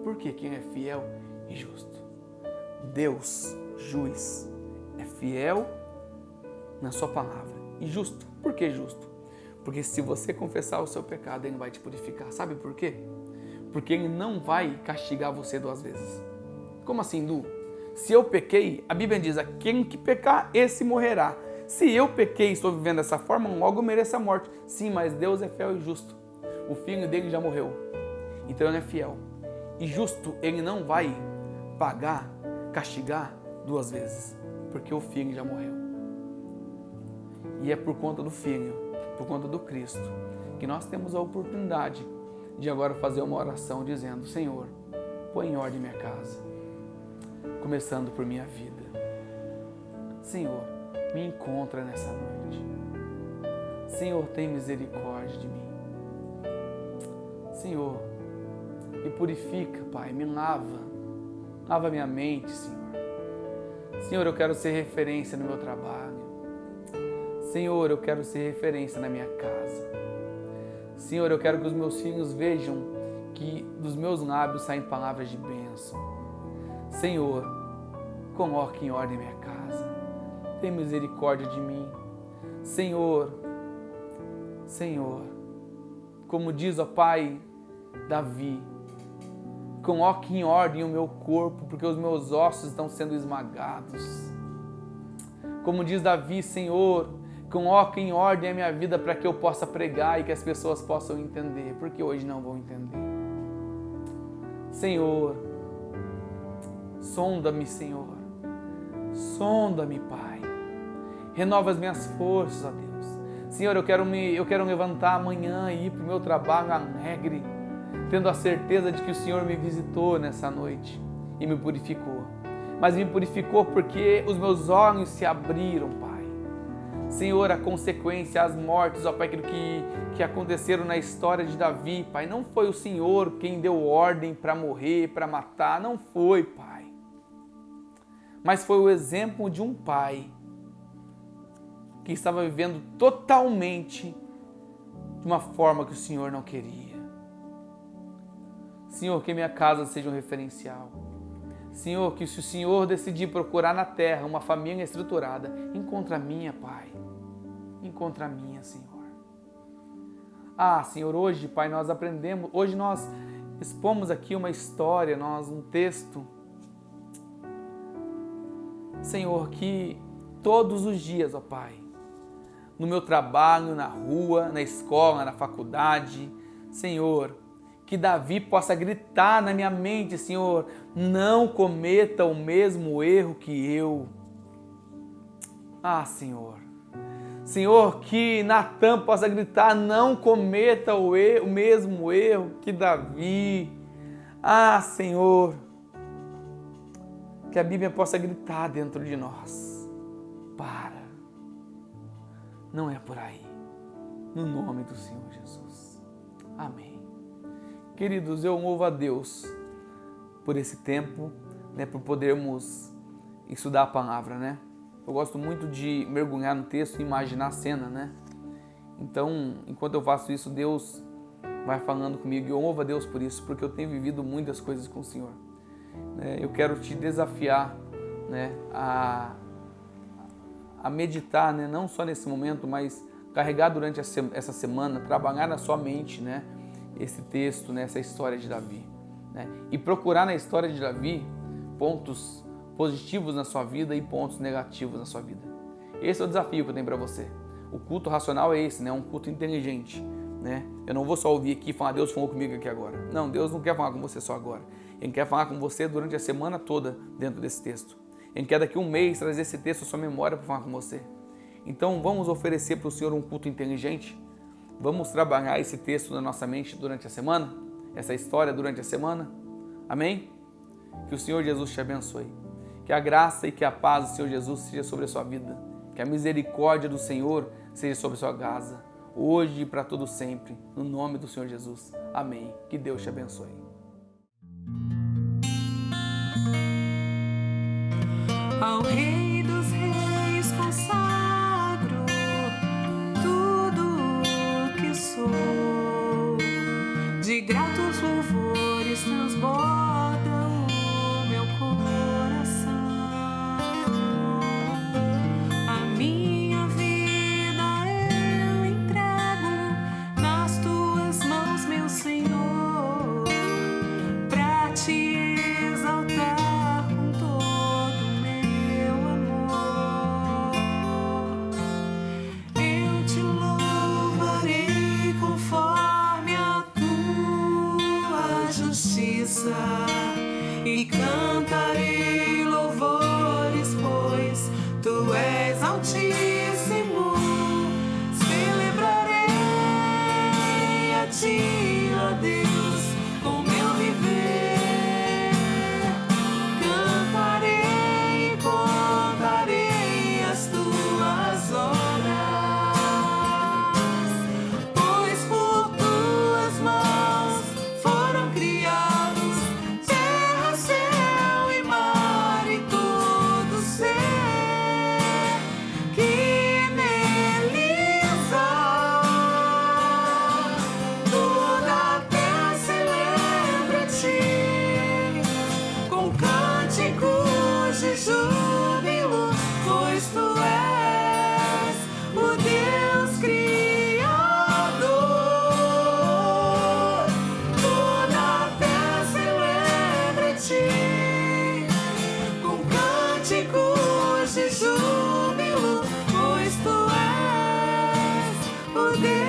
Por que quem é fiel e justo? Deus, juiz, é fiel na sua palavra e justo. Por que justo? Porque se você confessar o seu pecado, Ele vai te purificar. Sabe por quê? Porque Ele não vai castigar você 2 vezes. Como assim, Du? Se eu pequei, a Bíblia diz: quem que pecar, esse morrerá. Se eu pequei e estou vivendo dessa forma, logo eu mereço a morte. Sim, mas Deus é fiel e justo. O filho dele já morreu. Então Ele é fiel. E justo, Ele não vai pagar, castigar 2 vezes. Porque o filho já morreu. E é por conta do Filho, por conta do Cristo, que nós temos a oportunidade de agora fazer uma oração dizendo: Senhor, põe em ordem minha casa, começando por minha vida. Senhor, me encontra nessa noite. Senhor, tem misericórdia de mim. Senhor, me purifica, Pai, me lava. Lava minha mente, Senhor. Senhor, eu quero ser referência no meu trabalho. Senhor, eu quero ser referência na minha casa. Senhor, eu quero que os meus filhos vejam que dos meus lábios saem palavras de bênção. Senhor, coloque em ordem minha casa. Tem misericórdia de mim. Senhor, como diz, ó Pai, Davi, coloque em ordem o meu corpo, porque os meus ossos estão sendo esmagados. Como diz Davi, Senhor, coloque em ordem a minha vida para que eu possa pregar e que as pessoas possam entender, porque hoje não vão entender. Senhor, sonda-me, Senhor. Sonda-me, Pai. Renova as minhas forças, ó Deus. Senhor, eu quero levantar amanhã e ir para o meu trabalho alegre, tendo a certeza de que o Senhor me visitou nessa noite e me purificou. Mas me purificou porque os meus olhos se abriram, Pai. Senhor, a consequência, as mortes, ó Pai, aquilo que aconteceram na história de Davi, Pai, não foi o Senhor quem deu ordem para morrer, para matar, não foi, Pai. Mas foi o exemplo de um pai que estava vivendo totalmente de uma forma que o Senhor não queria. Senhor, que minha casa seja um referencial. Senhor, que se o Senhor decidir procurar na terra uma família estruturada, encontra a minha, Pai. Encontra a minha, Senhor. Senhor, hoje, Pai, nós aprendemos, hoje nós expomos aqui uma história, um texto. Senhor, que todos os dias, ó Pai, no meu trabalho, na rua, na escola, na faculdade, Senhor, que Davi possa gritar na minha mente, Senhor, não cometa o mesmo erro que eu. Senhor. Senhor, que Natan possa gritar, não cometa o mesmo erro que Davi. Senhor, que a Bíblia possa gritar dentro de nós. Para. Não é por aí. No nome do Senhor Jesus. Amém. Queridos, eu louvo a Deus por esse tempo, por podermos estudar a palavra, Eu gosto muito de mergulhar no texto e imaginar a cena, Então, enquanto eu faço isso, Deus vai falando comigo. Eu louvo a Deus por isso, porque eu tenho vivido muitas coisas com o Senhor. Eu quero te desafiar, né, a meditar, né, não só nesse momento, mas carregar durante essa semana, trabalhar na sua mente, né, esse texto, né, essa história de Davi, né, e procurar na história de Davi pontos positivos na sua vida e pontos negativos na sua vida. Esse é o desafio que eu tenho para você. O culto racional é esse, né, um culto inteligente, né? Eu não vou só ouvir aqui e falar, Deus falou comigo aqui agora. Não, Deus não quer falar com você só agora. Ele quer falar com você durante a semana toda dentro desse texto. Ele quer daqui a um mês trazer esse texto à sua memória para falar com você. Então vamos oferecer para o Senhor um culto inteligente? Vamos trabalhar esse texto na nossa mente durante a semana? Essa história durante a semana? Amém? Que o Senhor Jesus te abençoe. Que a graça e que a paz do Senhor Jesus seja sobre a sua vida. Que a misericórdia do Senhor seja sobre a sua casa. Hoje e para todo sempre. No nome do Senhor Jesus. Amém. Que Deus te abençoe. Ao Rei dos Reis consagro tudo o que sou, de gratos louvores transborda o meu coração. A minha vida eu entrego nas tuas mãos, meu Senhor, pra te exaltar com todo o meu amor. Eu te louvarei conforme a tua justiça e cantarei louvores, pois tu és altíssimo. Celebrarei a ti, ó Deus, com meu viver. Cantarei e contarei as tuas obras, pois por tuas mãos foram criados terra, céu e mar e todo ser que neles há. Toda a terra celebra a ti com cânticos de júbilo, pois tu és o Deus Criador. Toda a terra celebra a ti com cânticos de júbilo, pois tu és o Deus